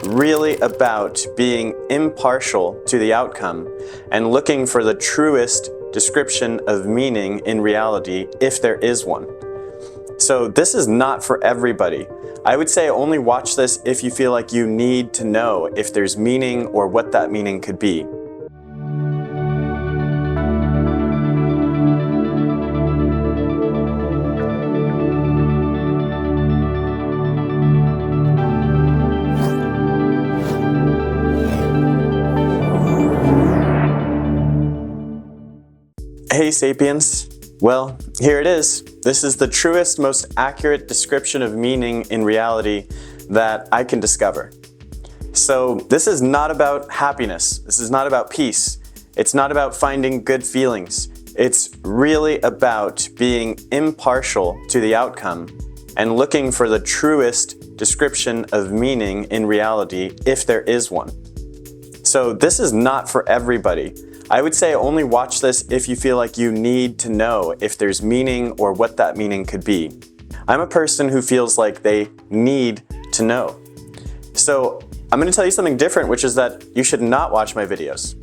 really about being impartial to the outcome and looking for the truest description of meaning in reality, if there is one. So this is not for everybody. I would say only watch this if you feel like you need to know if there's meaning or what that meaning could be. Hey Sapiens! Well, here it is. This is the truest, most accurate description of meaning in reality that I can discover. So this is not about happiness. This is not about peace. It's not about finding good feelings. It's really about being impartial to the outcome and looking for the truest description of meaning in reality, if there is one. So this is not for everybody. I would say only watch this if you feel like you need to know if there's meaning or what that meaning could be. I'm a person who feels like they need to know. So I'm going to tell you something different, which is that you should not watch my videos.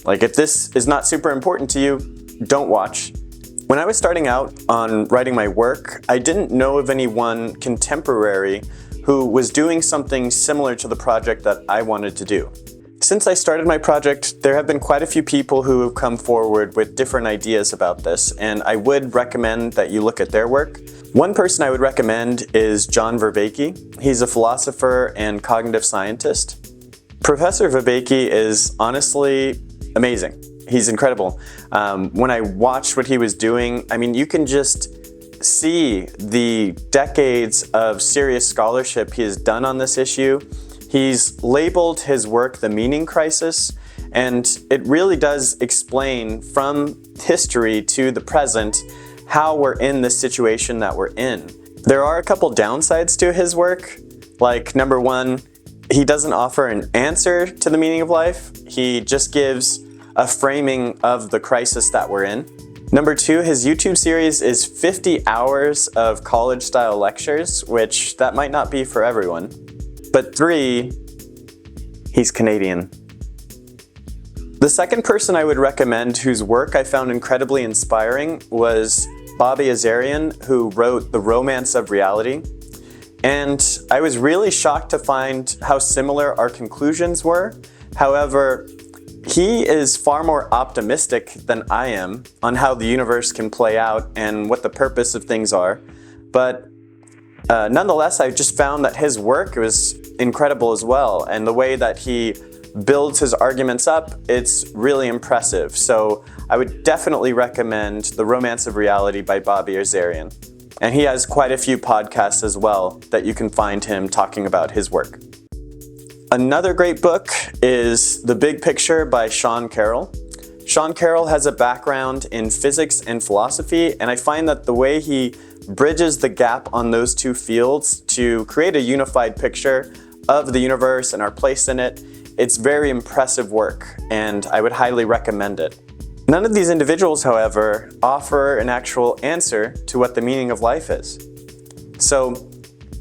Like, if this is not super important to you, don't watch. When I was starting out on writing my work, I didn't know of anyone contemporary who was doing something similar to the project that I wanted to do. Since I started my project, there have been quite a few people who have come forward with different ideas about this, and I would recommend that you look at their work. One person I would recommend is John Vervaeke. He's a philosopher and cognitive scientist. Professor Vervaeke is honestly amazing. He's incredible. When I watched what he was doing, I mean, you can just see the decades of serious scholarship he has done on this issue. He's labeled his work The Meaning Crisis, and it really does explain from history to the present how we're in this situation that we're in. There are a couple downsides to his work. Like, number one, he doesn't offer an answer to the meaning of life. He just gives a framing of the crisis that we're in. Number two, his YouTube series is 50 hours of college-style lectures, which that might not be for everyone. But three, he's Canadian. The second person I would recommend whose work I found incredibly inspiring was Bobby Azarian, who wrote The Romance of Reality. And I was really shocked to find how similar our conclusions were. However, he is far more optimistic than I am on how the universe can play out and what the purpose of things are. But nonetheless, I just found that his work was incredible as well, and the way that he builds his arguments up, it's really impressive. So I would definitely recommend The Romance of Reality by Bobby Azarian. And he has quite a few podcasts as well that you can find him talking about his work. Another great book is The Big Picture by Sean Carroll. Sean Carroll has a background in physics and philosophy, and I find that the way he bridges the gap on those two fields to create a unified picture of the universe and our place in it, it's very impressive work, and I would highly recommend it. None of these individuals, however, offer an actual answer to what the meaning of life is. So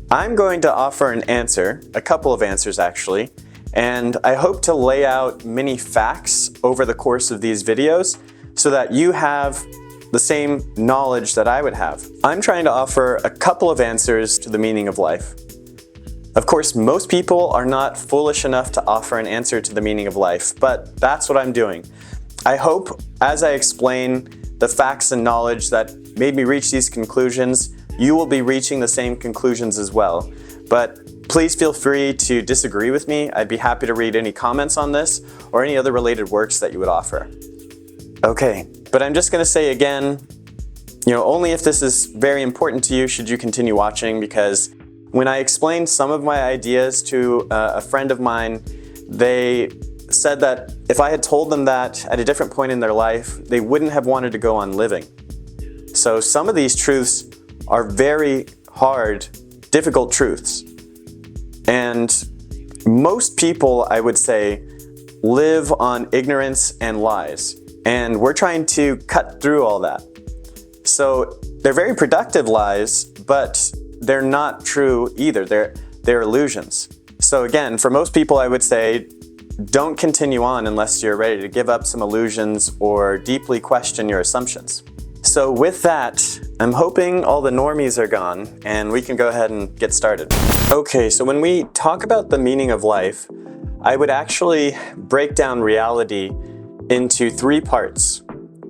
I'm going to offer an answer, a couple of answers actually, and I hope to lay out many facts over the course of these videos so that you have the same knowledge that I would have. I'm trying to offer a couple of answers to the meaning of life. Of course, most people are not foolish enough to offer an answer to the meaning of life, but that's what I'm doing. I hope, as I explain the facts and knowledge that made me reach these conclusions, you will be reaching the same conclusions as well. But please feel free to disagree with me. I'd be happy to read any comments on this or any other related works that you would offer. Okay, but I'm just going to say again, only if this is very important to you should you continue watching, because when I explained some of my ideas to a friend of mine, they said that if I had told them that at a different point in their life, they wouldn't have wanted to go on living. So some of these truths are very hard, difficult truths. And most people, I would say, live on ignorance and lies. And we're trying to cut through all that. So they're very productive lies, but they're not true either. They're illusions. So again, for most people I would say, don't continue on unless you're ready to give up some illusions or deeply question your assumptions. So with that, I'm hoping all the normies are gone and we can go ahead and get started. Okay, so when we talk about the meaning of life, I would actually break down reality into three parts.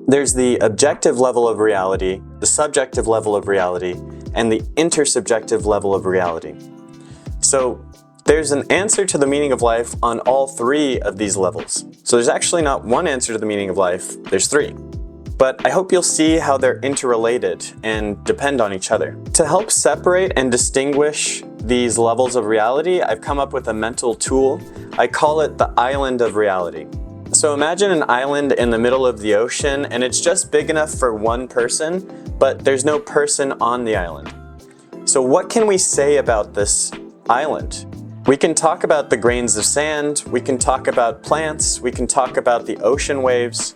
There's the objective level of reality, the subjective level of reality, and the intersubjective level of reality. So there's an answer to the meaning of life on all three of these levels. So there's actually not one answer to the meaning of life, there's three. But I hope you'll see how they're interrelated and depend on each other. To help separate and distinguish these levels of reality, I've come up with a mental tool. I call it the island of reality. So imagine an island in the middle of the ocean and it's just big enough for one person, but there's no person on the island. So what can we say about this island? We can talk about the grains of sand, we can talk about plants, we can talk about the ocean waves.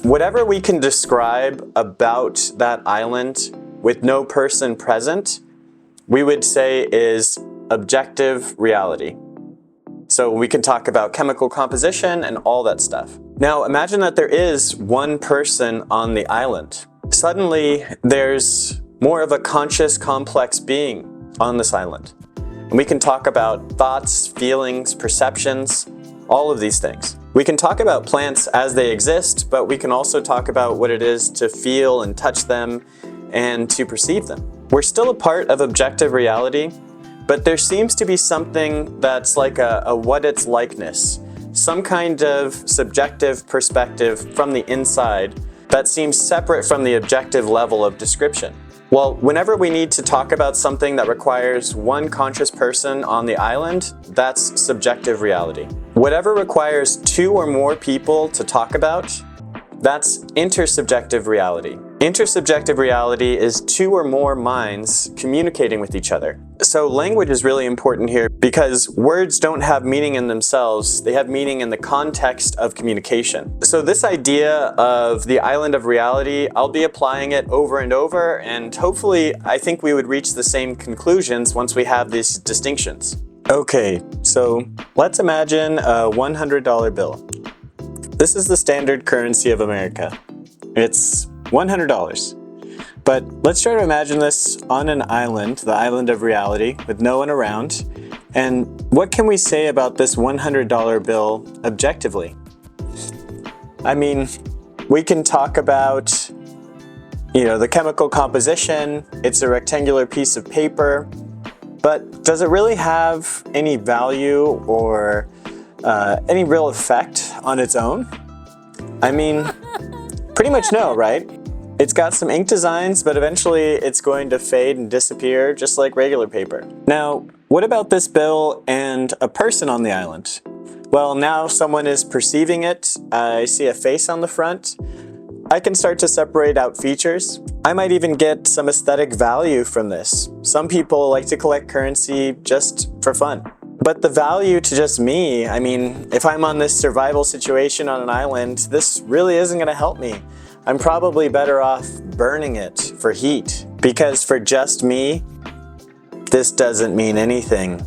Whatever we can describe about that island with no person present, we would say is objective reality. So we can talk about chemical composition and all that stuff. Now imagine that there is one person on the island. Suddenly there's more of a conscious, complex being on this island. And we can talk about thoughts, feelings, perceptions, all of these things. We can talk about plants as they exist, but we can also talk about what it is to feel and touch them and to perceive them. We're still a part of objective reality, but there seems to be something that's like a what it's likeness, some kind of subjective perspective from the inside that seems separate from the objective level of description. Well, whenever we need to talk about something that requires one conscious person on the island, that's subjective reality. Whatever requires two or more people to talk about, that's intersubjective reality. Intersubjective reality is two or more minds communicating with each other. So language is really important here because words don't have meaning in themselves, they have meaning in the context of communication. So this idea of the island of reality, I'll be applying it over and over, and hopefully I think we would reach the same conclusions once we have these distinctions. Okay, so let's imagine a $100 bill. This is the standard currency of America. It's $100. But let's try to imagine this on an island, the island of reality, with no one around. And what can we say about this $100 bill objectively? I mean, we can talk about, the chemical composition. It's a rectangular piece of paper. But does it really have any value or any real effect on its own? I mean, pretty much no, right? It's got some ink designs, but eventually it's going to fade and disappear just like regular paper. Now, what about this bill and a person on the island? Well, now someone is perceiving it. I see a face on the front. I can start to separate out features. I might even get some aesthetic value from this. Some people like to collect currency just for fun. But the value to just me, I mean, if I'm on this survival situation on an island, this really isn't going to help me. I'm probably better off burning it for heat, because for just me, this doesn't mean anything.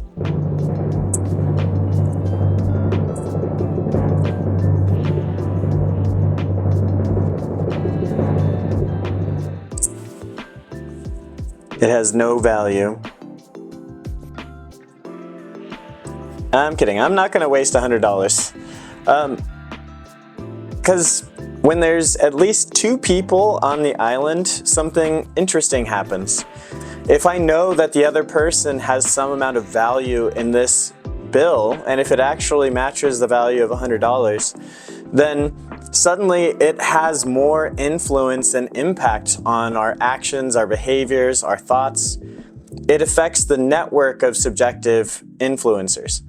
It has no value. I'm kidding, I'm not gonna waste $100. Because when there's at least two people on the island, something interesting happens. If I know that the other person has some amount of value in this bill, and if it actually matches the value of $100, then suddenly it has more influence and impact on our actions, our behaviors, our thoughts. It affects the network of subjective influencers.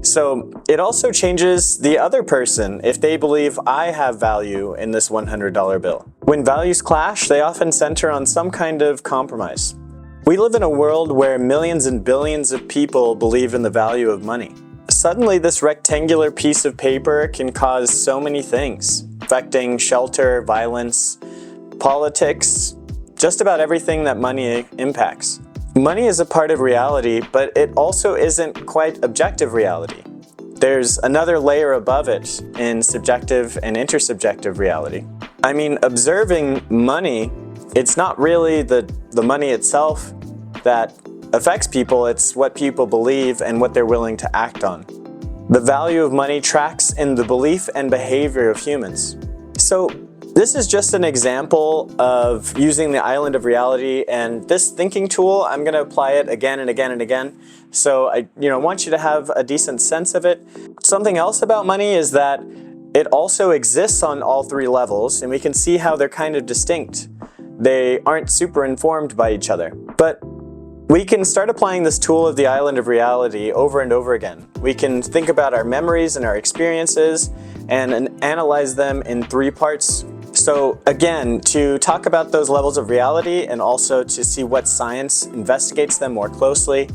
So it also changes the other person if they believe I have value in this $100 bill. When values clash, they often center on some kind of compromise. We live in a world where millions and billions of people believe in the value of money. Suddenly, this rectangular piece of paper can cause so many things, affecting shelter, violence, politics, just about everything that money impacts. Money is a part of reality, but it also isn't quite objective reality. There's another layer above it in subjective and intersubjective reality. I mean, observing money, it's not really the money itself that affects people, it's what people believe and what they're willing to act on. The value of money tracks in the belief and behavior of humans. So this is just an example of using the island of reality, and this thinking tool, I'm going to apply it again and again and again. So I want you to have a decent sense of it. Something else about money is that it also exists on all three levels, and we can see how they're kind of distinct. They aren't super informed by each other. But we can start applying this tool of the island of reality over and over again. We can think about our memories and our experiences and analyze them in three parts. So again, to talk about those levels of reality and also to see what science investigates them more closely,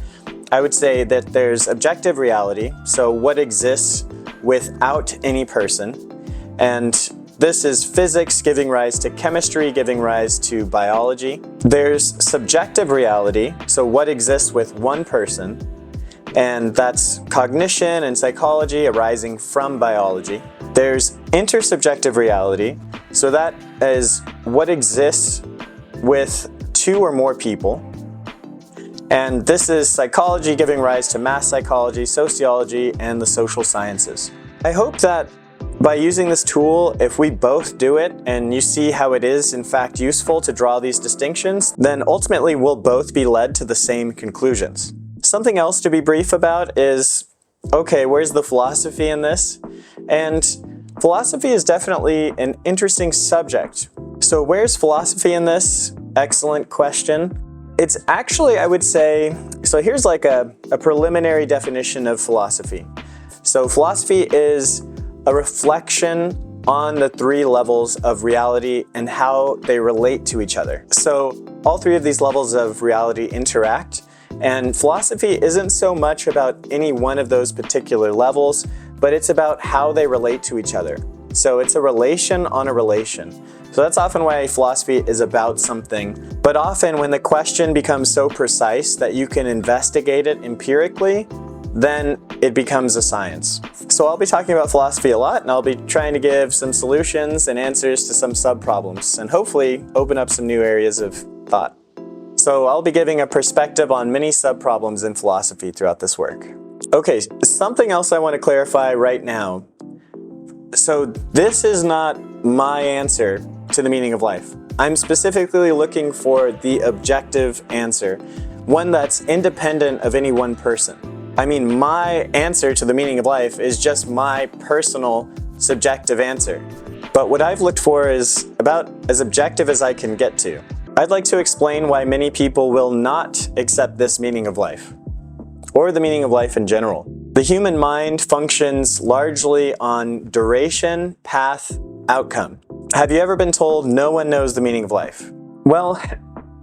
I would say that there's objective reality, so what exists without any person, and this is physics giving rise to chemistry, giving rise to biology. There's subjective reality, so what exists with one person, and that's cognition and psychology arising from biology. There's intersubjective reality, so that is what exists with two or more people. And this is psychology giving rise to mass psychology, sociology, and the social sciences. I hope that by using this tool, if we both do it and you see how it is in fact useful to draw these distinctions, then ultimately we'll both be led to the same conclusions. Something else to be brief about is, okay, where's the philosophy in this? And philosophy is definitely an interesting subject. So where's philosophy in this? Excellent question. It's actually, I would say, so here's like a preliminary definition of philosophy. So philosophy is a reflection on the three levels of reality and how they relate to each other. So all three of these levels of reality interact, and philosophy isn't so much about any one of those particular levels, but it's about how they relate to each other. So it's a relation on a relation. So that's often why philosophy is about something. But often when the question becomes so precise that you can investigate it empirically, then it becomes a science. So I'll be talking about philosophy a lot, and I'll be trying to give some solutions and answers to some sub-problems, and hopefully open up some new areas of thought. So I'll be giving a perspective on many sub-problems in philosophy throughout this work. Okay, something else I want to clarify right now. So this is not my answer to the meaning of life. I'm specifically looking for the objective answer, one that's independent of any one person. I mean, my answer to the meaning of life is just my personal subjective answer. But what I've looked for is about as objective as I can get to. I'd like to explain why many people will not accept this meaning of life, or the meaning of life in general. The human mind functions largely on duration, path, outcome. Have you ever been told no one knows the meaning of life? Well,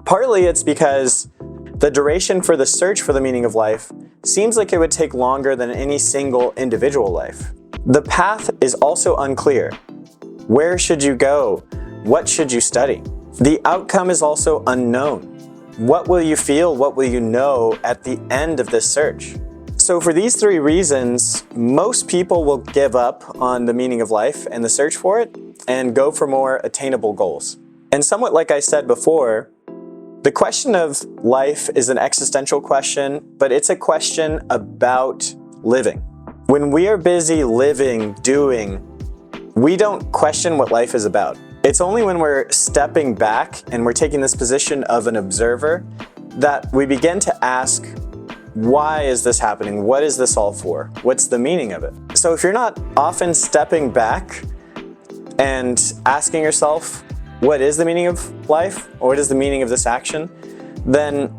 partly it's because the duration for the search for the meaning of life seems like it would take longer than any single individual life. The path is also unclear. Where should you go? What should you study? The outcome is also unknown. What will you feel? What will you know at the end of this search? So for these three reasons, most people will give up on the meaning of life and the search for it and go for more attainable goals. And somewhat like I said before, the question of life is an existential question, but it's a question about living. When we are busy living, doing, we don't question what life is about. It's only when we're stepping back and we're taking this position of an observer that we begin to ask, why is this happening? What is this all for? What's the meaning of it? So if you're not often stepping back and asking yourself, what is the meaning of life? Or what is the meaning of this action? Then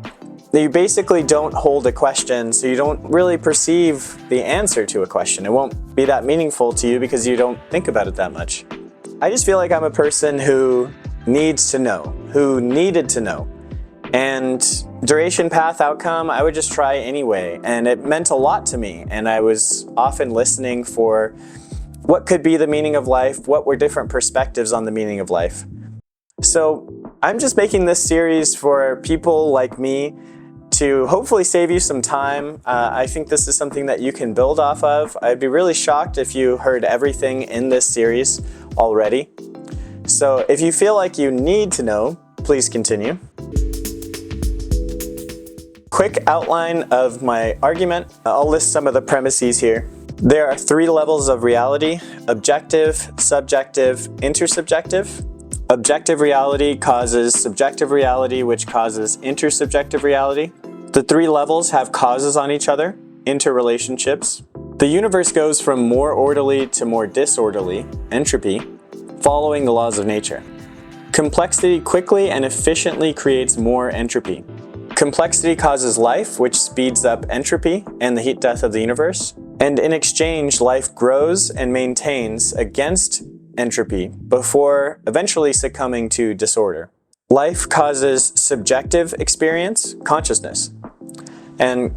you basically don't hold a question, so you don't really perceive the answer to a question. It won't be that meaningful to you because you don't think about it that much. I just feel like I'm a person who needs to know, who needed to know. And duration, path, outcome, I would just try anyway. And it meant a lot to me. And I was often listening for what could be the meaning of life, what were different perspectives on the meaning of life. So I'm just making this series for people like me to hopefully save you some time. I think this is something that you can build off of. I'd be really shocked if you heard everything in this series already. So if you feel like you need to know, please continue. Quick outline of my argument. I'll list some of the premises here. There are 3 levels of reality: objective, subjective, intersubjective. Objective reality causes subjective reality, which causes intersubjective reality. The 3 levels have causes on each other, interrelationships. The universe goes from more orderly to more disorderly, entropy, following the laws of nature. Complexity quickly and efficiently creates more entropy. Complexity causes life, which speeds up entropy and the heat death of the universe. And in exchange, life grows and maintains against entropy before eventually succumbing to disorder. Life causes subjective experience, consciousness. And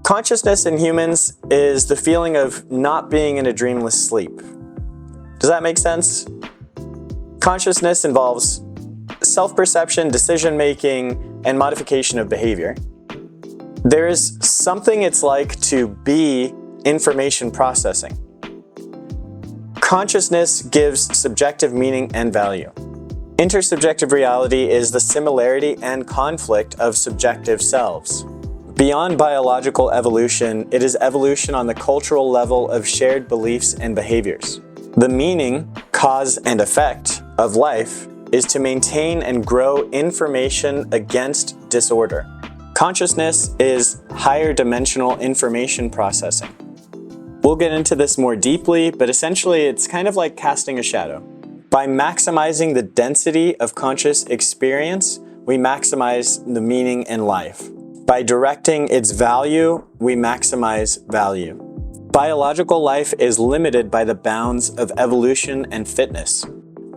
consciousness in humans is the feeling of not being in a dreamless sleep. Does that make sense? Consciousness involves self-perception, decision-making, and modification of behavior. There is something it's like to be information processing. Consciousness gives subjective meaning and value. Intersubjective reality is the similarity and conflict of subjective selves. Beyond biological evolution, it is evolution on the cultural level of shared beliefs and behaviors. The meaning, cause, and effect of life is to maintain and grow information against disorder. Consciousness is higher dimensional information processing. We'll get into this more deeply, but essentially it's kind of like casting a shadow. By maximizing the density of conscious experience, we maximize the meaning in life. By directing its value, we maximize value. Biological life is limited by the bounds of evolution and fitness.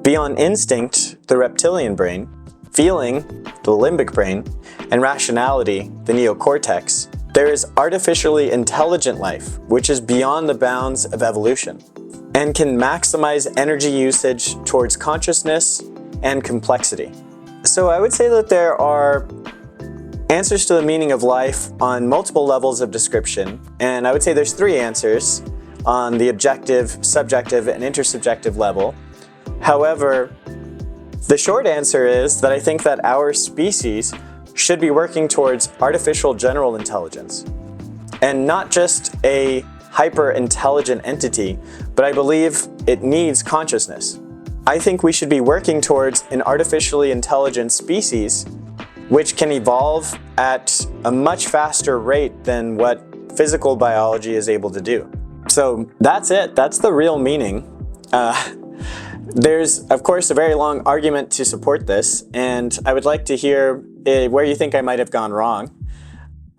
Beyond instinct, the reptilian brain, feeling, the limbic brain, and rationality, the neocortex, there is artificially intelligent life, which is beyond the bounds of evolution, and can maximize energy usage towards consciousness and complexity. So I would say that there are answers to the meaning of life on multiple levels of description, and I would say there's 3 answers on the objective, subjective, and intersubjective level. However, the short answer is that I think that our species should be working towards artificial general intelligence, and not just a hyper-intelligent entity, but I believe it needs consciousness. I think we should be working towards an artificially intelligent species which can evolve at a much faster rate than what physical biology is able to do. So that's it. That's the real meaning. There's, of course, a very long argument to support this, and I would like to hear where you think I might have gone wrong.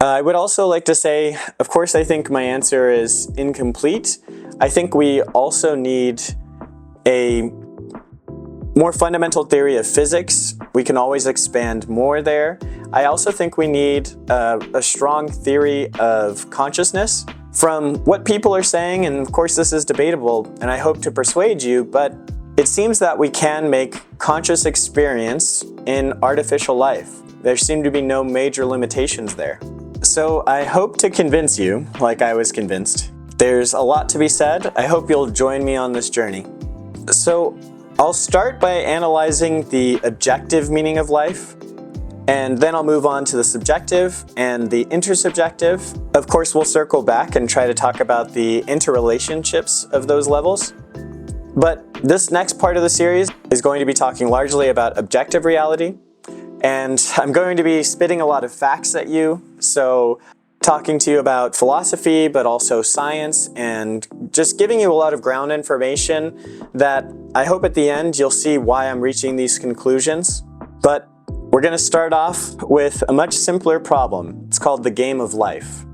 I would also like to say, of course, I think my answer is incomplete. I think we also need a more fundamental theory of physics. We can always expand more there. I also think we need a strong theory of consciousness. From what people are saying, and of course this is debatable, and I hope to persuade you, but it seems that we can make conscious experience in artificial life. There seem to be no major limitations there. So I hope to convince you, like I was convinced. There's a lot to be said. I hope you'll join me on this journey. So I'll start by analyzing the objective meaning of life, and then I'll move on to the subjective and the intersubjective. Of course, we'll circle back and try to talk about the interrelationships of those levels. But this next part of the series is going to be talking largely about objective reality, and I'm going to be spitting a lot of facts at you, so talking to you about philosophy, but also science, and just giving you a lot of ground information that I hope at the end you'll see why I'm reaching these conclusions. But we're going to start off with a much simpler problem. It's called the game of life.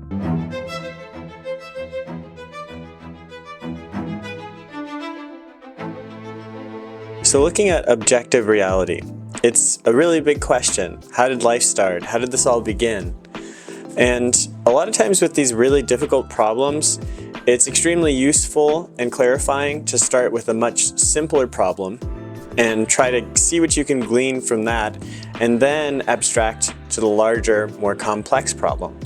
So looking at objective reality, it's a really big question. How did life start? How did this all begin? And a lot of times with these really difficult problems, it's extremely useful and clarifying to start with a much simpler problem and try to see what you can glean from that, and then abstract to the larger, more complex problem.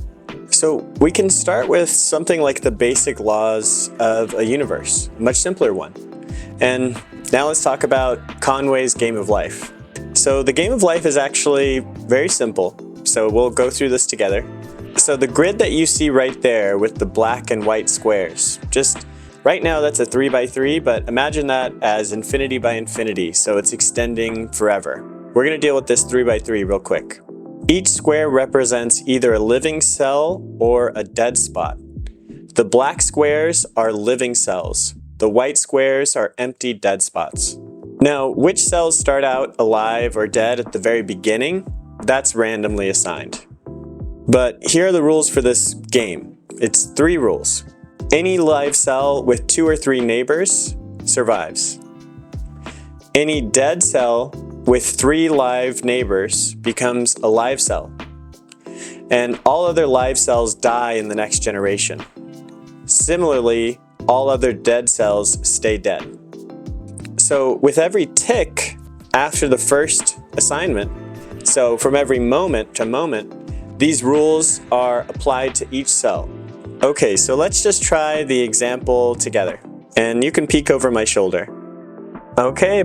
So we can start with something like the basic laws of a universe, a much simpler one. And now let's talk about Conway's game of life. So the game of life is actually very simple, so we'll go through this together. So the grid that you see right there with the black and white squares, just right now that's a 3 by 3, but imagine that as infinity by infinity, so it's extending forever. We're going to deal with this 3 by 3 real quick. Each square represents either a living cell or a dead spot. The black squares are living cells. The white squares are empty dead spots. Now, which cells start out alive or dead at the very beginning? That's randomly assigned. But here are the rules for this game. It's 3 rules. Any live cell with 2 or 3 neighbors survives. Any dead cell with 3 live neighbors becomes a live cell. And all other live cells die in the next generation. Similarly, all other dead cells stay dead. So with every tick after the first assignment, so from every moment to moment, these rules are applied to each cell. Okay, so let's just try the example together. And you can peek over my shoulder. Okay,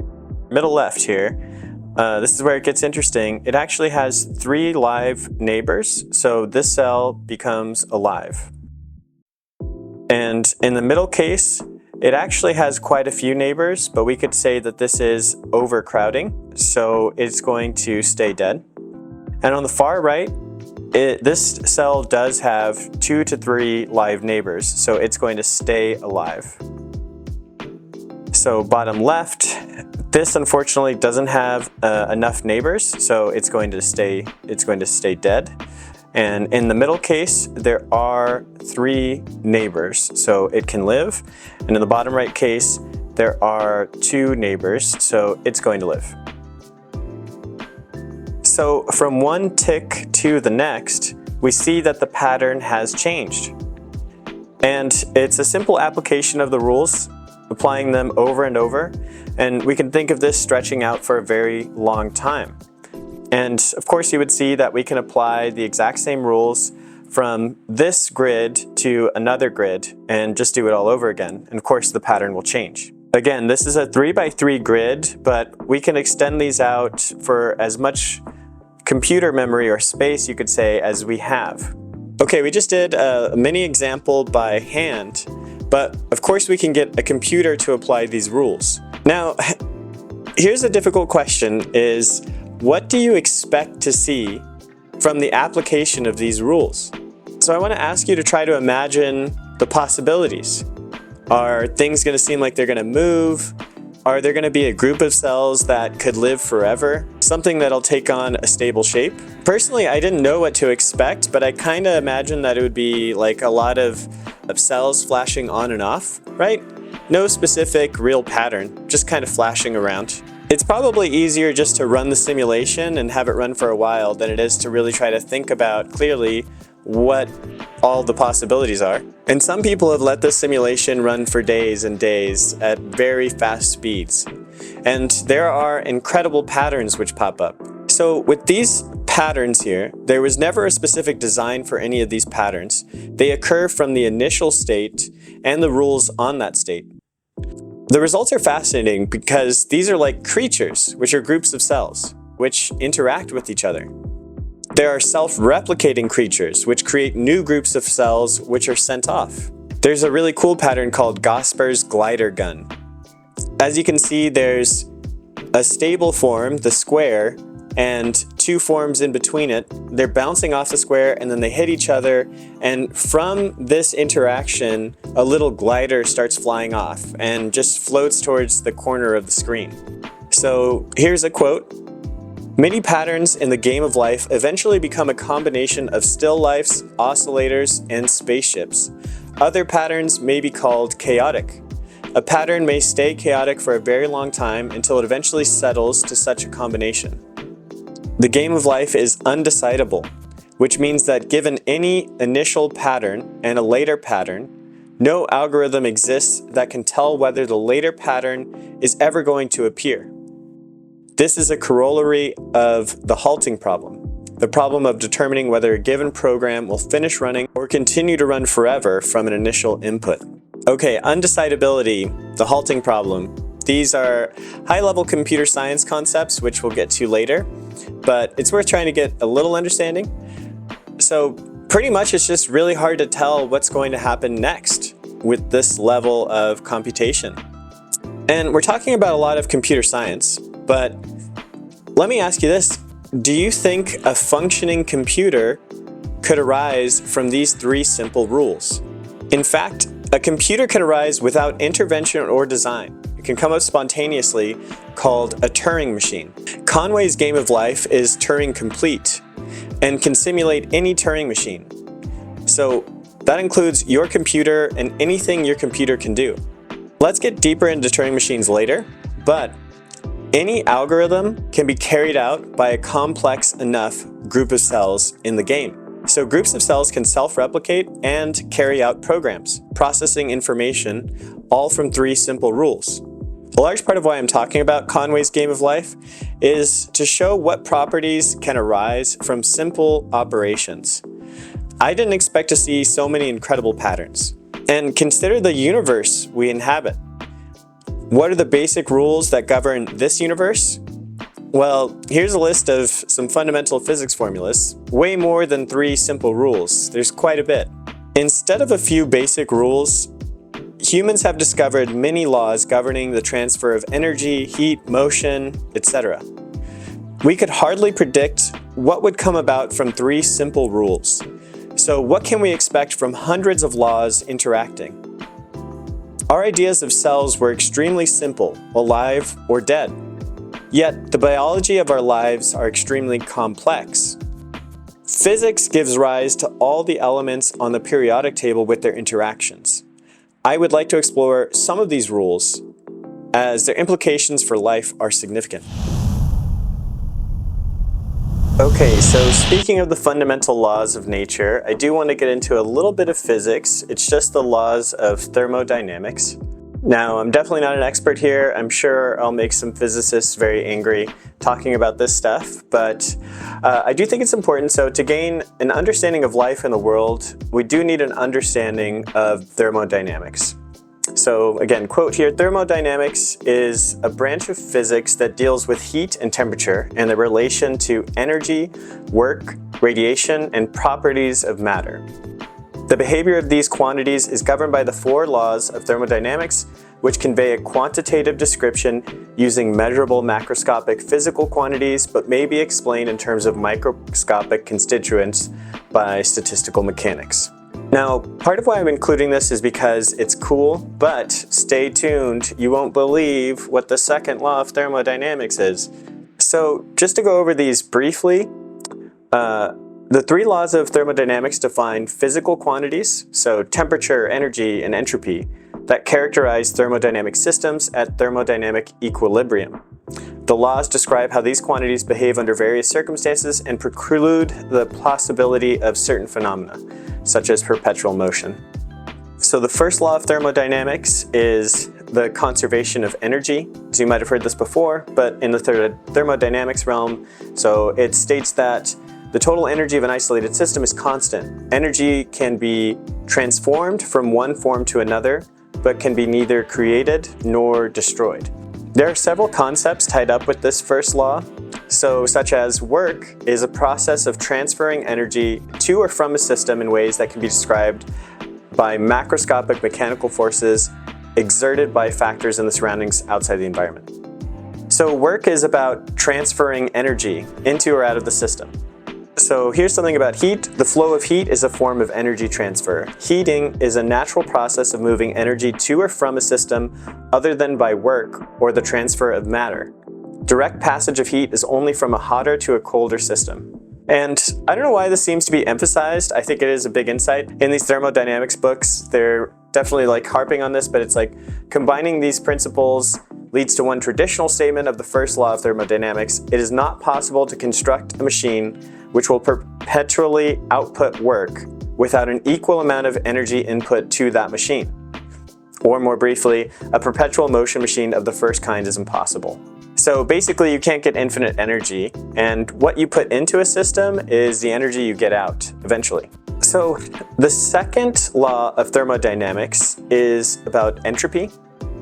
middle left here. This is where it gets interesting. It actually has 3 live neighbors, so this cell becomes alive. And in the middle case, it actually has quite a few neighbors, but we could say that this is overcrowding, so it's going to stay dead. And on the far right, this cell does have 2 to 3 live neighbors, so it's going to stay alive. So bottom left, this unfortunately doesn't have enough neighbors, so it's going to stay dead. And in the middle case, there are 3 neighbors, so it can live. And in the bottom right case, there are 2 neighbors, so it's going to live. So from one tick to the next, we see that the pattern has changed. And it's a simple application of the rules, applying them over and over. And we can think of this stretching out for a very long time. And of course, you would see that we can apply the exact same rules from this grid to another grid and just do it all over again. And of course, the pattern will change. Again, this is a 3 by 3 grid, but we can extend these out for as much computer memory or space, you could say, as we have. Okay, we just did a mini example by hand, but of course we can get a computer to apply these rules. Now, here's a difficult question is, what do you expect to see from the application of these rules? So I want to ask you to try to imagine the possibilities. Are things going to seem like they're going to move? Are there going to be a group of cells that could live forever? Something that'll take on a stable shape? Personally, I didn't know what to expect, but I kind of imagined that it would be like a lot of cells flashing on and off, right? No specific real pattern, just kind of flashing around. It's probably easier just to run the simulation and have it run for a while than it is to really try to think about clearly what all the possibilities are. And some people have let this simulation run for days and days at very fast speeds. And there are incredible patterns which pop up. So with these patterns here, there was never a specific design for any of these patterns. They occur from the initial state and the rules on that state. The results are fascinating because these are like creatures, which are groups of cells, which interact with each other. There are self-replicating creatures, which create new groups of cells which are sent off. There's a really cool pattern called Gosper's glider gun. As you can see, there's a stable form, the square, and 2 forms in between it. They're bouncing off the square and then they hit each other, and from this interaction a little glider starts flying off and just floats towards the corner of the screen. So here's a quote. Many patterns in the game of life eventually become a combination of still lifes, oscillators, and spaceships. Other patterns may be called chaotic. A pattern may stay chaotic for a very long time until it eventually settles to such a combination. The game of life is undecidable, which means that given any initial pattern and a later pattern, no algorithm exists that can tell whether the later pattern is ever going to appear. This is a corollary of the halting problem, the problem of determining whether a given program will finish running or continue to run forever from an initial input. Okay, undecidability, the halting problem. These are high-level computer science concepts, which we'll get to later, but it's worth trying to get a little understanding. So pretty much it's just really hard to tell what's going to happen next with this level of computation. And we're talking about a lot of computer science, but let me ask you this. Do you think a functioning computer could arise from these three simple rules? In fact, a computer can arise without intervention or design. It can come up spontaneously, called a Turing machine. Conway's game of life is Turing complete and can simulate any Turing machine. So that includes your computer and anything your computer can do. Let's get deeper into Turing machines later, but any algorithm can be carried out by a complex enough group of cells in the game. So groups of cells can self-replicate and carry out programs, processing information, all from three simple rules. A large part of why I'm talking about Conway's game of life is to show what properties can arise from simple operations. I didn't expect to see so many incredible patterns. And consider the universe we inhabit. What are the basic rules that govern this universe? Well, here's a list of some fundamental physics formulas. Way more than three simple rules. There's quite a bit. Instead of a few basic rules, humans have discovered many laws governing the transfer of energy, heat, motion, etc. We could hardly predict what would come about from three simple rules. So what can we expect from hundreds of laws interacting? Our ideas of cells were extremely simple, alive or dead. Yet the biology of our lives are extremely complex. Physics gives rise to all the elements on the periodic table with their interactions. I would like to explore some of these rules as their implications for life are significant. Okay, so speaking of the fundamental laws of nature, I do want to get into a little bit of physics. It's just the laws of thermodynamics. Now, I'm definitely not an expert here. I'm sure I'll make some physicists very angry talking about this stuff, but I do think it's important. So to gain an understanding of life in the world, we do need an understanding of thermodynamics. So again, quote here, thermodynamics is a branch of physics that deals with heat and temperature and the relation to energy, work, radiation, and properties of matter. The behavior of these quantities is governed by the four laws of thermodynamics, which convey a quantitative description using measurable macroscopic physical quantities, but may be explained in terms of microscopic constituents by statistical mechanics. Now, part of why I'm including this is because it's cool, but stay tuned, you won't believe what the second law of thermodynamics is. So just to go over these briefly, the three laws of thermodynamics define physical quantities, so temperature, energy, and entropy, that characterize thermodynamic systems at thermodynamic equilibrium. The laws describe how these quantities behave under various circumstances and preclude the possibility of certain phenomena, such as perpetual motion. So the first law of thermodynamics is the conservation of energy. So you might have heard this before, but in the thermodynamics realm, so it states that the total energy of an isolated system is constant. Energy can be transformed from one form to another, but can be neither created nor destroyed. There are several concepts tied up with this first law, such as work is a process of transferring energy to or from a system in ways that can be described by macroscopic mechanical forces exerted by factors in the surroundings outside the environment. So work is about transferring energy into or out of the system. So here's something about heat. The flow of heat is a form of energy transfer. Heating is a natural process of moving energy to or from a system other than by work or the transfer of matter. Direct passage of heat is only from a hotter to a colder system. And I don't know why this seems to be emphasized. I think it is a big insight. In these thermodynamics books, they're definitely harping on this, but it's combining these principles leads to one traditional statement of the first law of thermodynamics. It is not possible to construct a machine which will perpetually output work without an equal amount of energy input to that machine. Or more briefly, a perpetual motion machine of the first kind is impossible. So basically you can't get infinite energy, and what you put into a system is the energy you get out eventually. So the second law of thermodynamics is about entropy,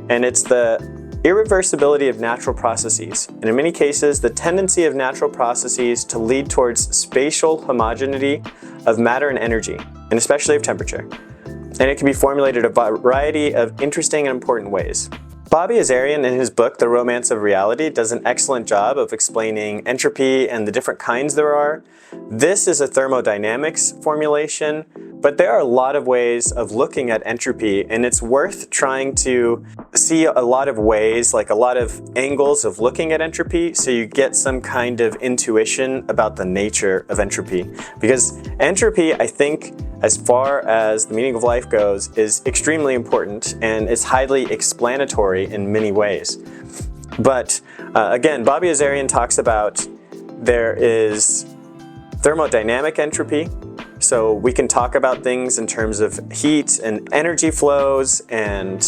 and it's the irreversibility of natural processes, and in many cases the tendency of natural processes to lead towards spatial homogeneity of matter and energy, and especially of temperature. And it can be formulated a variety of interesting and important ways. Bobby Azarian, in his book, The Romance of Reality, does an excellent job of explaining entropy and the different kinds there are. This is a thermodynamics formulation, but there are a lot of ways of looking at entropy, and it's worth trying to see a lot of ways, like a lot of angles of looking at entropy, so you get some kind of intuition about the nature of entropy. Because entropy, I think, as far as the meaning of life goes, is extremely important and is highly explanatory in many ways. But again, Bobby Azarian talks about there is thermodynamic entropy. So we can talk about things in terms of heat and energy flows and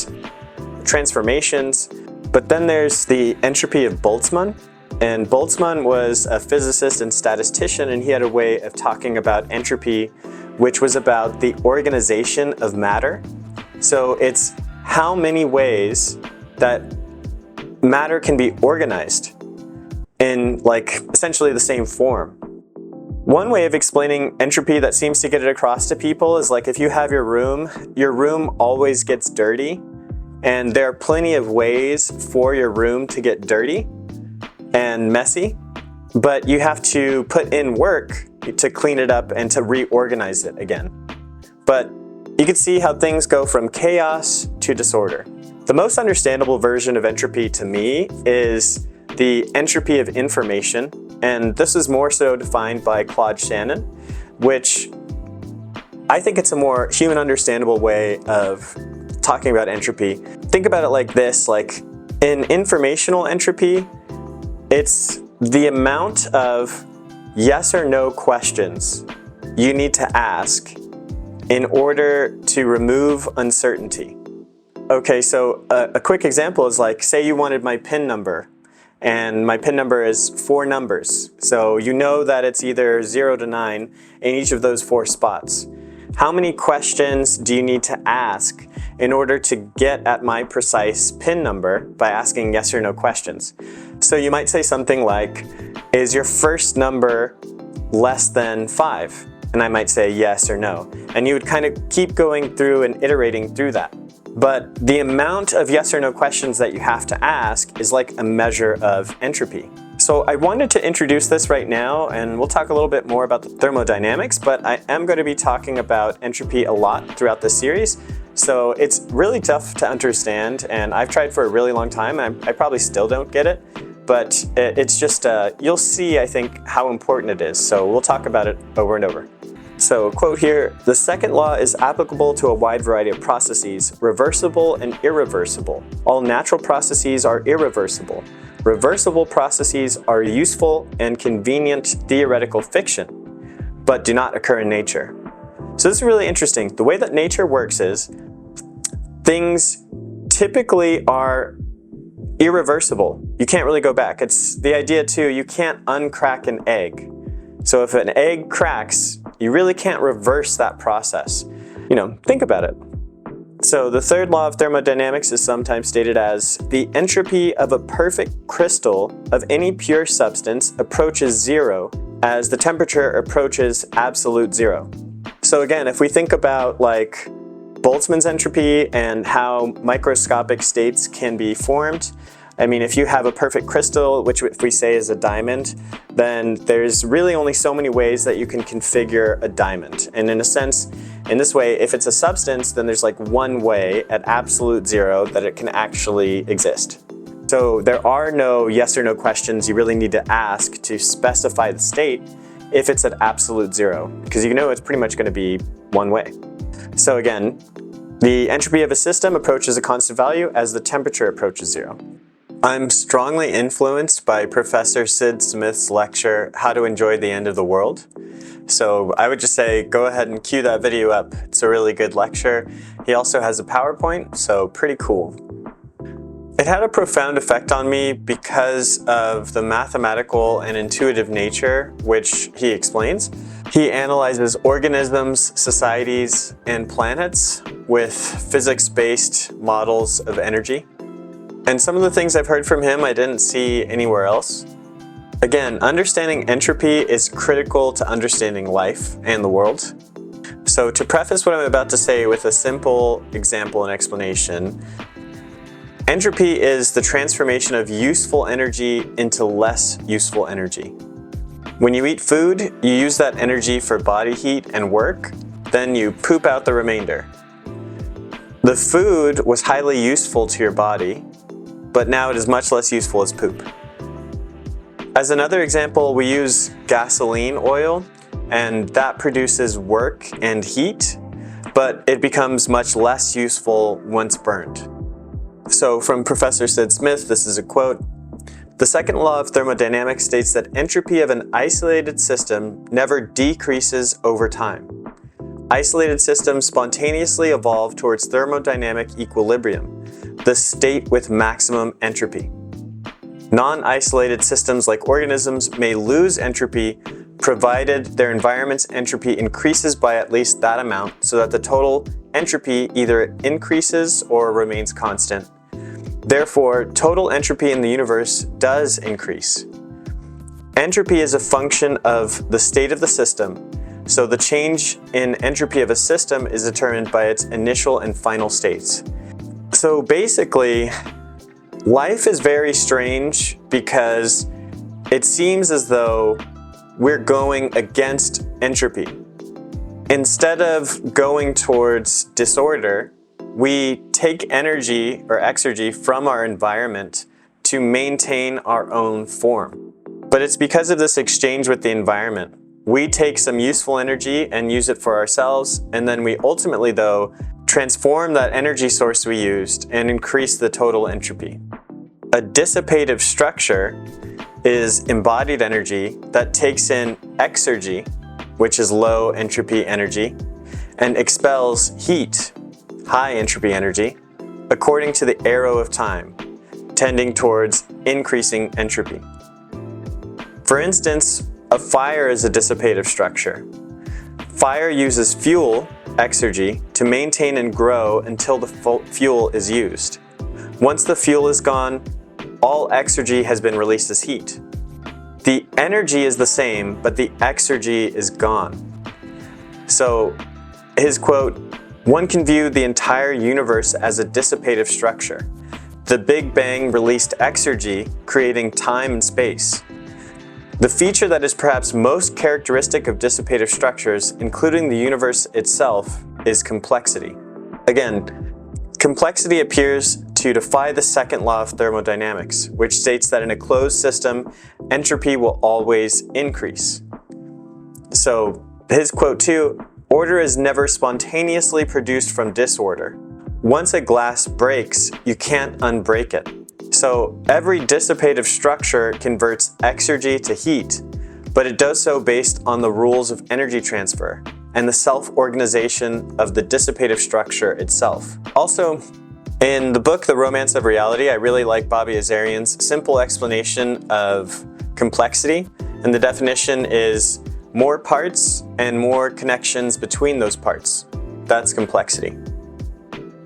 transformations. But then there's the entropy of Boltzmann. And Boltzmann was a physicist and statistician, and he had a way of talking about entropy, which was about the organization of matter. So it's how many ways that matter can be organized in like essentially the same form. One way of explaining entropy that seems to get it across to people is like if you have your room always gets dirty, and there are plenty of ways for your room to get dirty and messy, but you have to put in work to clean it up and to reorganize it again. But you can see how things go from chaos to disorder. The most understandable version of entropy to me is the entropy of information, and this is more so defined by Claude Shannon, which I think it's a more human understandable way of talking about entropy. Think about it like this, like in informational entropy, it's the amount of yes or no questions you need to ask in order to remove uncertainty. Okay, so a quick example is like, say you wanted my PIN number, and my PIN number is 4 numbers. So you know that it's either 0 to 9 in each of those 4 spots. How many questions do you need to ask in order to get at my precise PIN number by asking yes or no questions? So you might say something like, is your first number less than 5? And I might say yes or no. And you would kind of keep going through and iterating through that. But the amount of yes or no questions that you have to ask is like a measure of entropy. So I wanted to introduce this right now, and we'll talk a little bit more about the thermodynamics, but I am going to be talking about entropy a lot throughout this series. So it's really tough to understand, and I've tried for a really long time, and I probably still don't get it, but it's just, you'll see, I think, how important it is. So we'll talk about it over and over. So quote here, the second law is applicable to a wide variety of processes, reversible and irreversible. All natural processes are irreversible. Reversible processes are useful and convenient theoretical fiction, but do not occur in nature. So this is really interesting. The way that nature works is things typically are irreversible. You can't really go back. It's the idea too, you can't uncrack an egg. So if an egg cracks, you really can't reverse that process. You know, think about it. So the third law of thermodynamics is sometimes stated as the entropy of a perfect crystal of any pure substance approaches 0 as the temperature approaches absolute 0. So again, if we think about like Boltzmann's entropy and how microscopic states can be formed, I mean, if you have a perfect crystal, which if we say is a diamond, then there's really only so many ways that you can configure a diamond. And in a sense, in this way, if it's a substance, then there's like one way at absolute 0 that it can actually exist. So there are no yes or no questions you really need to ask to specify the state if it's at absolute 0, because you know it's pretty much going to be one way. So again, the entropy of a system approaches a constant value as the temperature approaches 0. I'm strongly influenced by Professor Sid Smith's lecture, How to Enjoy the End of the World. So I would just say, go ahead and cue that video up. It's a really good lecture. He also has a PowerPoint, so pretty cool. It had a profound effect on me because of the mathematical and intuitive nature which he explains. He analyzes organisms, societies, and planets with physics-based models of energy. And some of the things I've heard from him I didn't see anywhere else. Again, understanding entropy is critical to understanding life and the world. So to preface what I'm about to say with a simple example and explanation, entropy is the transformation of useful energy into less useful energy. When you eat food, you use that energy for body heat and work, then you poop out the remainder. The food was highly useful to your body, but now it is much less useful as poop. As another example, we use gasoline oil, and that produces work and heat, but it becomes much less useful once burned. So from Professor Sid Smith, this is a quote: "The second law of thermodynamics states that entropy of an isolated system never decreases over time. Isolated systems spontaneously evolve towards thermodynamic equilibrium, the state with maximum entropy. Non-isolated systems like organisms may lose entropy provided their environment's entropy increases by at least that amount so that the total entropy either increases or remains constant. Therefore, total entropy in the universe does increase. Entropy is a function of the state of the system, so the change in entropy of a system is determined by its initial and final states." So basically, life is very strange because it seems as though we're going against entropy. Instead of going towards disorder, we take energy or exergy from our environment to maintain our own form. But it's because of this exchange with the environment. We take some useful energy and use it for ourselves, and then we ultimately, though, transform that energy source we used and increase the total entropy. A dissipative structure is embodied energy that takes in exergy, which is low entropy energy, and expels heat, high entropy energy, according to the arrow of time, tending towards increasing entropy. For instance, a fire is a dissipative structure. Fire uses fuel, exergy, to maintain and grow until the fuel is used. Once the fuel is gone, all exergy has been released as heat. The energy is the same, but the exergy is gone. So, his quote, "One can view the entire universe as a dissipative structure. The Big Bang released exergy, creating time and space. The feature that is perhaps most characteristic of dissipative structures, including the universe itself, is complexity." Again, complexity appears to defy the second law of thermodynamics, which states that in a closed system, entropy will always increase. So, his quote too, "Order is never spontaneously produced from disorder. Once a glass breaks, you can't unbreak it." So every dissipative structure converts exergy to heat, but it does so based on the rules of energy transfer and the self-organization of the dissipative structure itself. Also, in the book, The Romance of Reality, I really like Bobby Azarian's simple explanation of complexity, and the definition is more parts and more connections between those parts. That's complexity.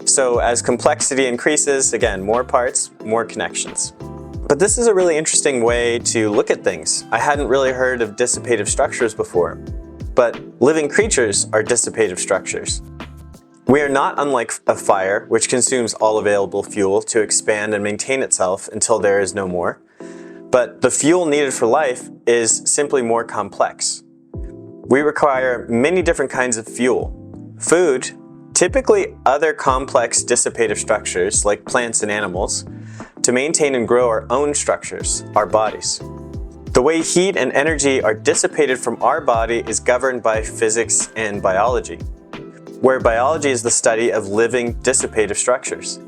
So as complexity increases, again, more parts, more connections. But this is a really interesting way to look at things. I hadn't really heard of dissipative structures before, but living creatures are dissipative structures. We are not unlike a fire, which consumes all available fuel to expand and maintain itself until there is no more. But the fuel needed for life is simply more complex. We require many different kinds of fuel. Food, typically other complex dissipative structures like plants and animals, to maintain and grow our own structures, our bodies. The way heat and energy are dissipated from our body is governed by physics and biology, where biology is the study of living dissipative structures.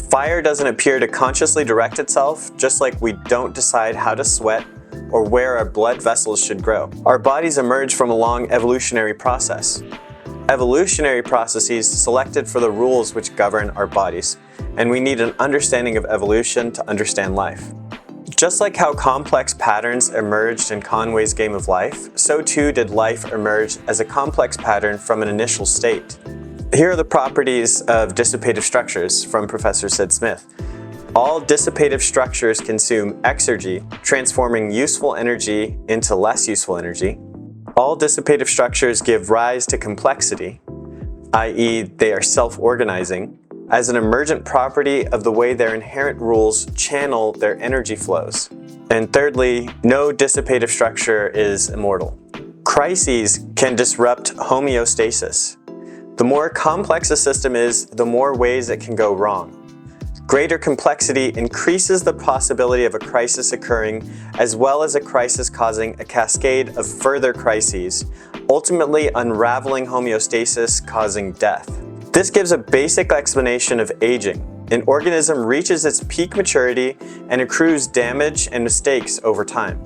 Fire doesn't appear to consciously direct itself, just like we don't decide how to sweat or where our blood vessels should grow. Our bodies emerge from a long evolutionary process. Evolutionary processes selected for the rules which govern our bodies, and we need an understanding of evolution to understand life. Just like how complex patterns emerged in Conway's Game of Life, so too did life emerge as a complex pattern from an initial state. Here are the properties of dissipative structures from Professor Sid Smith. All dissipative structures consume exergy, transforming useful energy into less useful energy. All dissipative structures give rise to complexity, i.e. they are self-organizing, as an emergent property of the way their inherent rules channel their energy flows. And thirdly, no dissipative structure is immortal. Crises can disrupt homeostasis. The more complex a system is, the more ways it can go wrong. Greater complexity increases the possibility of a crisis occurring, as well as a crisis causing a cascade of further crises, ultimately unraveling homeostasis, causing death. This gives a basic explanation of aging. An organism reaches its peak maturity and accrues damage and mistakes over time.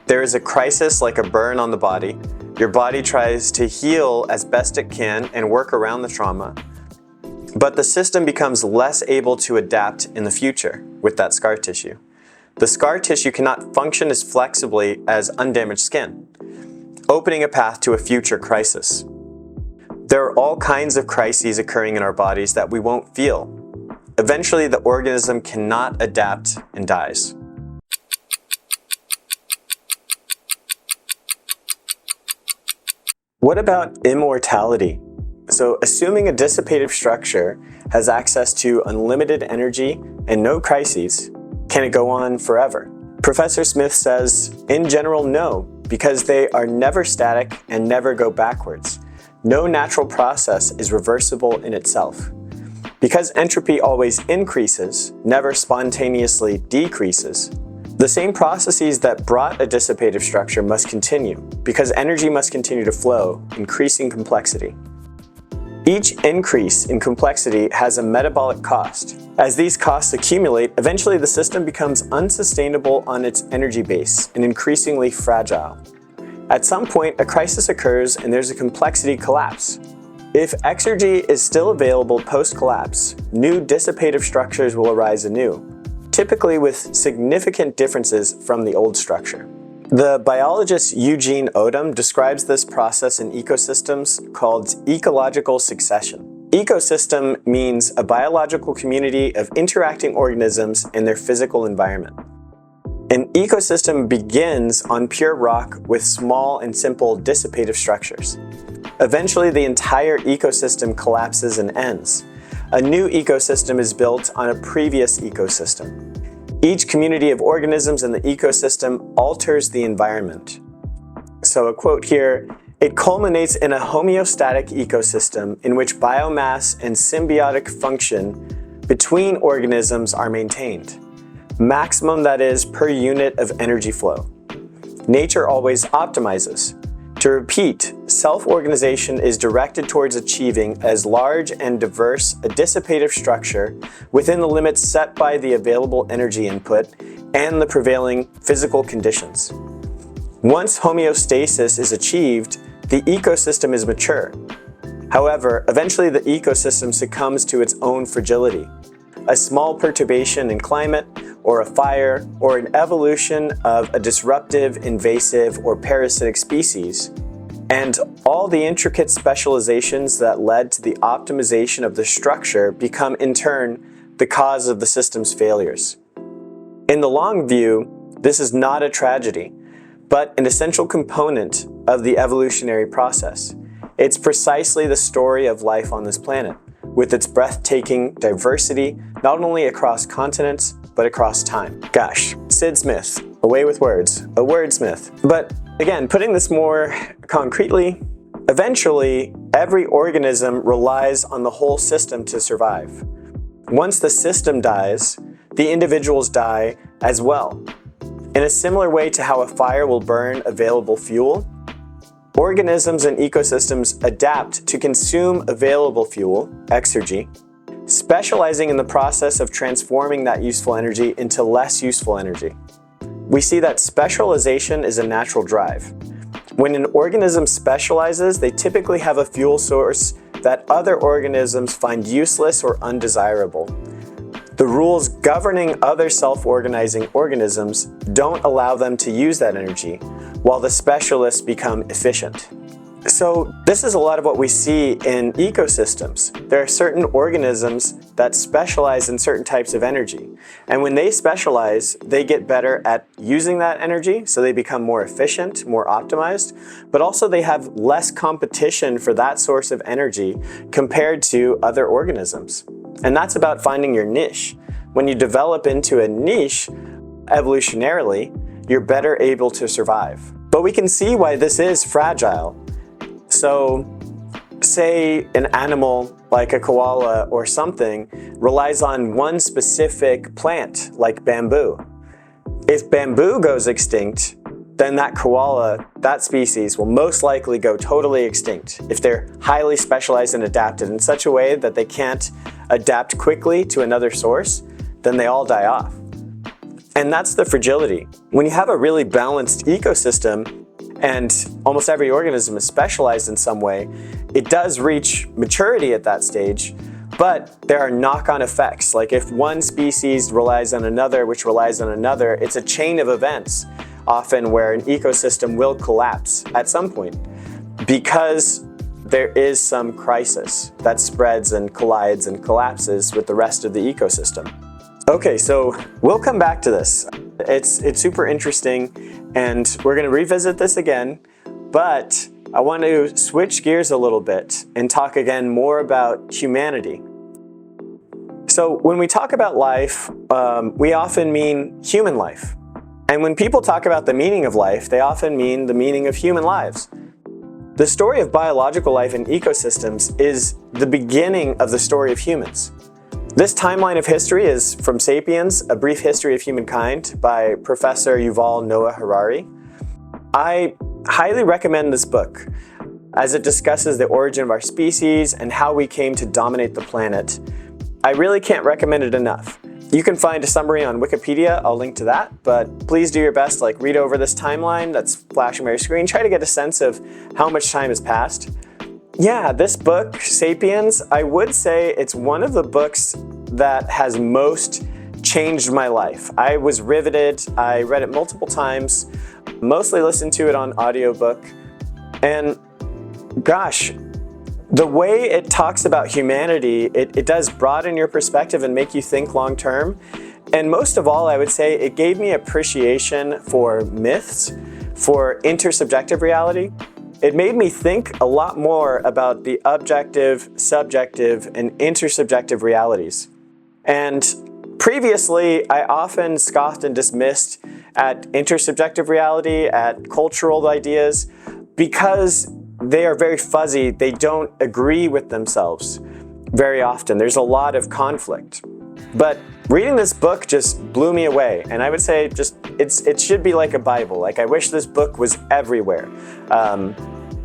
There is a crisis like a burn on the body. Your body tries to heal as best it can and work around the trauma, but the system becomes less able to adapt in the future with that scar tissue. The scar tissue cannot function as flexibly as undamaged skin, opening a path to a future crisis. There are all kinds of crises occurring in our bodies that we won't feel. Eventually, the organism cannot adapt and dies. What about immortality? So, assuming a dissipative structure has access to unlimited energy and no crises, can it go on forever? Professor Smith says, in general, no, because they are never static and never go backwards. No natural process is reversible in itself. Because entropy always increases, never spontaneously decreases, the same processes that brought a dissipative structure must continue, because energy must continue to flow, increasing complexity. Each increase in complexity has a metabolic cost. As these costs accumulate, eventually the system becomes unsustainable on its energy base and increasingly fragile. At some point, a crisis occurs and there's a complexity collapse. If exergy is still available post-collapse, new dissipative structures will arise anew, typically with significant differences from the old structure. The biologist Eugene Odom describes this process in ecosystems called ecological succession. Ecosystem means a biological community of interacting organisms in their physical environment. An ecosystem begins on pure rock with small and simple dissipative structures. Eventually, the entire ecosystem collapses and ends. A new ecosystem is built on a previous ecosystem. Each community of organisms in the ecosystem alters the environment. So a quote here, it culminates in a homeostatic ecosystem in which biomass and symbiotic function between organisms are maintained. Maximum, that is, per unit of energy flow. Nature always optimizes. To repeat, self-organization is directed towards achieving as large and diverse a dissipative structure within the limits set by the available energy input and the prevailing physical conditions. Once homeostasis is achieved, the ecosystem is mature. However, eventually the ecosystem succumbs to its own fragility. A small perturbation in climate, or a fire, or an evolution of a disruptive, invasive, or parasitic species, and all the intricate specializations that led to the optimization of the structure become in turn the cause of the system's failures. In the long view, this is not a tragedy, but an essential component of the evolutionary process. It's precisely the story of life on this planet, with its breathtaking diversity, not only across continents, but across time. Gosh, Sid Smith, away with words, a wordsmith. But again, putting this more concretely, eventually every organism relies on the whole system to survive. Once the system dies, the individuals die as well. In a similar way to how a fire will burn available fuel, organisms and ecosystems adapt to consume available fuel, exergy, specializing in the process of transforming that useful energy into less useful energy. We see that specialization is a natural drive. When an organism specializes, they typically have a fuel source that other organisms find useless or undesirable. The rules governing other self-organizing organisms don't allow them to use that energy, while the specialists become efficient. So this is a lot of what we see in ecosystems. There are certain organisms that specialize in certain types of energy. And when they specialize, they get better at using that energy, so they become more efficient, more optimized, but also they have less competition for that source of energy compared to other organisms. And that's about finding your niche. When you develop into a niche, evolutionarily, you're better able to survive. But we can see why this is fragile. So, say an animal like a koala or something relies on one specific plant, like bamboo. If bamboo goes extinct, then that koala, that species, will most likely go totally extinct if they're highly specialized and adapted in such a way that they can't adapt quickly to another source, then they all die off. And that's the fragility. When you have a really balanced ecosystem, and almost every organism is specialized in some way, it does reach maturity at that stage, but there are knock-on effects. Like if one species relies on another, which relies on another, it's a chain of events, often where an ecosystem will collapse at some point, because there is some crisis that spreads and collides and collapses with the rest of the ecosystem. Okay, so we'll come back to this. It's super interesting, and we're going to revisit this again, but I want to switch gears a little bit and talk again more about humanity. So when we talk about life, we often mean human life. And when people talk about the meaning of life, they often mean the meaning of human lives. The story of biological life in ecosystems is the beginning of the story of humans. This timeline of history is from Sapiens, A Brief History of Humankind by Professor Yuval Noah Harari. I highly recommend this book as it discusses the origin of our species and how we came to dominate the planet. I really can't recommend it enough. You can find a summary on Wikipedia, I'll link to that, but please do your best to read over this timeline that's flashing on your screen. Try to get a sense of how much time has passed. Yeah, this book, Sapiens, I would say it's one of the books that has most changed my life. I was riveted. I read it multiple times, mostly listened to it on audiobook. And gosh, the way it talks about humanity, it does broaden your perspective and make you think long term. And most of all, I would say it gave me appreciation for myths, for intersubjective reality. It made me think a lot more about the objective, subjective, and intersubjective realities. And previously, I often scoffed and dismissed at intersubjective reality, at cultural ideas, because they are very fuzzy. They don't agree with themselves very often. There's a lot of conflict. But reading this book just blew me away. And I would say it should be like a Bible. I wish this book was everywhere.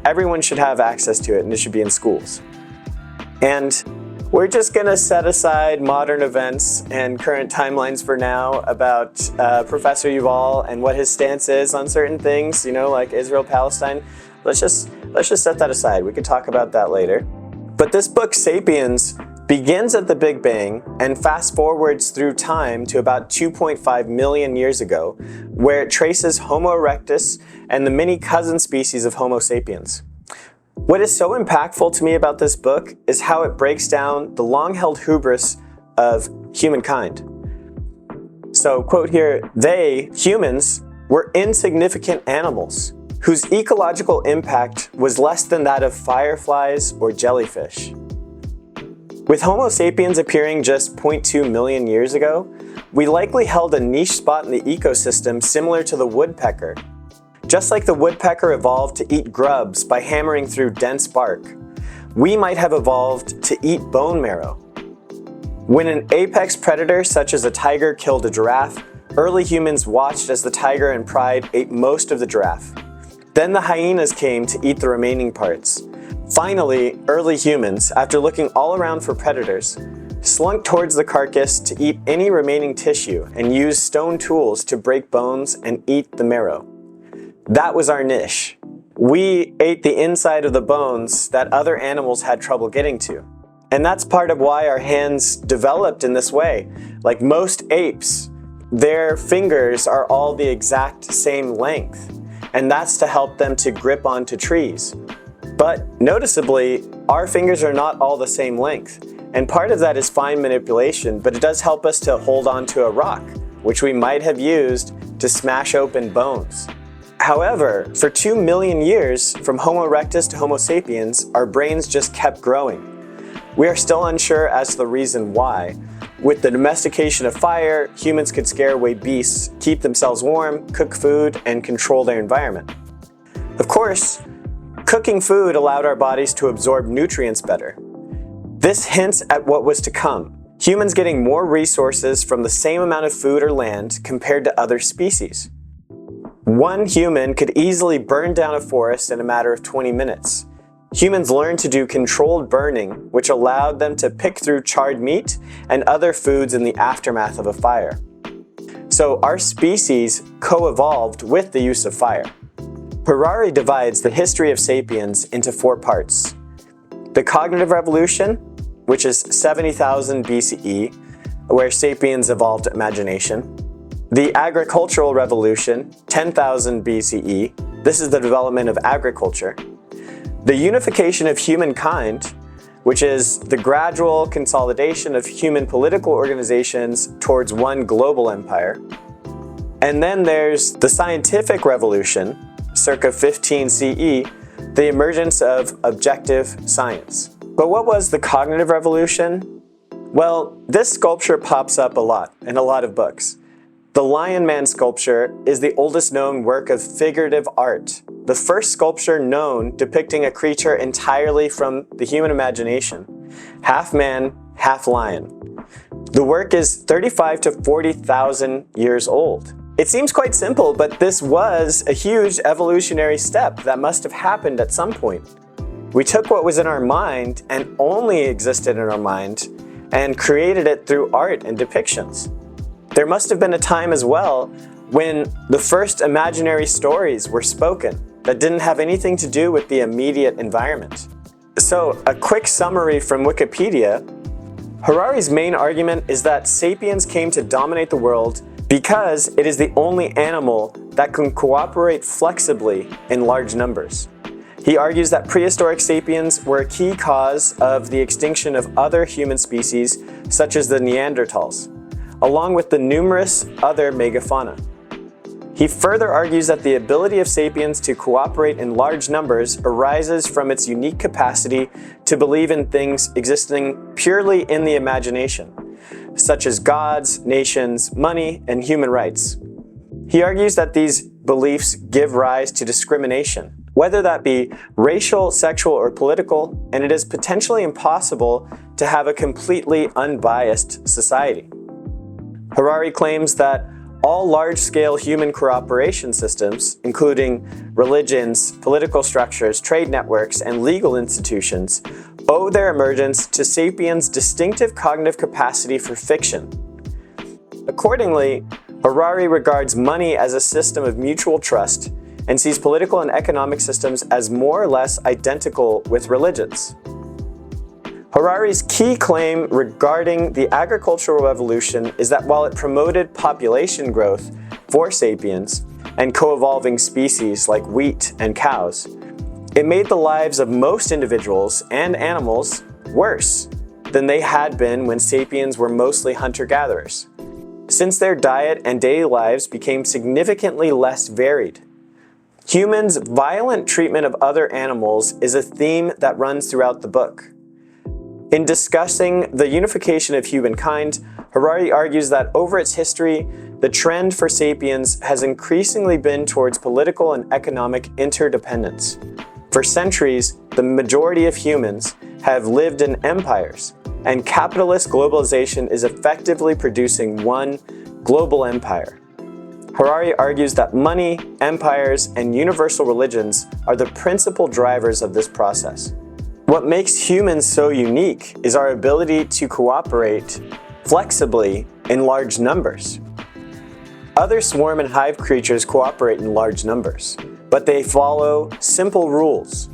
Everyone should have access to it, and it should be in schools. And we're just going to set aside modern events and current timelines for now about Professor Yuval and what his stance is on certain things, like Israel, Palestine. Let's just set that aside. We can talk about that later. But this book, Sapiens, begins at the Big Bang and fast forwards through time to about 2.5 million years ago, where it traces Homo erectus and the many cousin species of Homo sapiens. What is so impactful to me about this book is how it breaks down the long-held hubris of humankind. So, quote here, they, humans, were insignificant animals whose ecological impact was less than that of fireflies or jellyfish. With Homo sapiens appearing just 0.2 million years ago, we likely held a niche spot in the ecosystem similar to the woodpecker. Just like the woodpecker evolved to eat grubs by hammering through dense bark, we might have evolved to eat bone marrow. When an apex predator such as a tiger killed a giraffe, early humans watched as the tiger and pride ate most of the giraffe. Then the hyenas came to eat the remaining parts. Finally, early humans, after looking all around for predators, slunk towards the carcass to eat any remaining tissue and used stone tools to break bones and eat the marrow. That was our niche. We ate the inside of the bones that other animals had trouble getting to. And that's part of why our hands developed in this way. Like most apes, their fingers are all the exact same length, and that's to help them to grip onto trees. But noticeably, our fingers are not all the same length, and part of that is fine manipulation, but it does help us to hold onto a rock, which we might have used to smash open bones. However, for 2 million years, from Homo erectus to Homo sapiens, our brains just kept growing. We are still unsure as to the reason why. With the domestication of fire, humans could scare away beasts, keep themselves warm, cook food, and control their environment. Of course, cooking food allowed our bodies to absorb nutrients better. This hints at what was to come. Humans getting more resources from the same amount of food or land compared to other species. One human could easily burn down a forest in a matter of 20 minutes. Humans learned to do controlled burning, which allowed them to pick through charred meat and other foods in the aftermath of a fire. So our species co-evolved with the use of fire. Harari divides the history of sapiens into 4 parts. The cognitive revolution, which is 70,000 BCE, where sapiens evolved imagination. The agricultural revolution, 10,000 BCE. This is the development of agriculture. The unification of humankind, which is the gradual consolidation of human political organizations towards one global empire. And then there's the scientific revolution, circa 15 CE, the emergence of objective science. But what was the cognitive revolution? Well, this sculpture pops up a lot in a lot of books. The Lion Man sculpture is the oldest known work of figurative art, the first sculpture known depicting a creature entirely from the human imagination, half man, half lion. The work is 35 to 40,000 years old. It seems quite simple, but this was a huge evolutionary step that must have happened at some point. We took what was in our mind and only existed in our mind and created it through art and depictions. There must have been a time as well when the first imaginary stories were spoken that didn't have anything to do with the immediate environment. So, a quick summary from Wikipedia. Harari's main argument is that sapiens came to dominate the world because it is the only animal that can cooperate flexibly in large numbers. He argues that prehistoric sapiens were a key cause of the extinction of other human species, such as the Neanderthals, along with the numerous other megafauna. He further argues that the ability of sapiens to cooperate in large numbers arises from its unique capacity to believe in things existing purely in the imagination, such as gods, nations, money, and human rights. He argues that these beliefs give rise to discrimination, whether that be racial, sexual, or political, and it is potentially impossible to have a completely unbiased society. Harari claims that all large-scale human cooperation systems, including religions, political structures, trade networks, and legal institutions, owe their emergence to sapiens' distinctive cognitive capacity for fiction. Accordingly, Harari regards money as a system of mutual trust and sees political and economic systems as more or less identical with religions. Harari's key claim regarding the agricultural revolution is that while it promoted population growth for sapiens and co-evolving species like wheat and cows, it made the lives of most individuals and animals worse than they had been when sapiens were mostly hunter-gatherers, since their diet and daily lives became significantly less varied. Humans' violent treatment of other animals is a theme that runs throughout the book. In discussing the unification of humankind, Harari argues that over its history, the trend for sapiens has increasingly been towards political and economic interdependence. For centuries, the majority of humans have lived in empires, and capitalist globalization is effectively producing one global empire. Harari argues that money, empires, and universal religions are the principal drivers of this process. What makes humans so unique is our ability to cooperate flexibly in large numbers. Other swarm and hive creatures cooperate in large numbers, but they follow simple rules.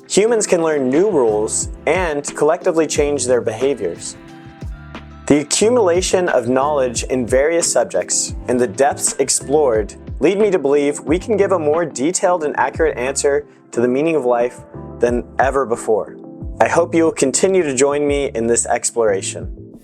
Humans can learn new rules and collectively change their behaviors. The accumulation of knowledge in various subjects and the depths explored lead me to believe we can give a more detailed and accurate answer to the meaning of life than ever before. I hope you will continue to join me in this exploration.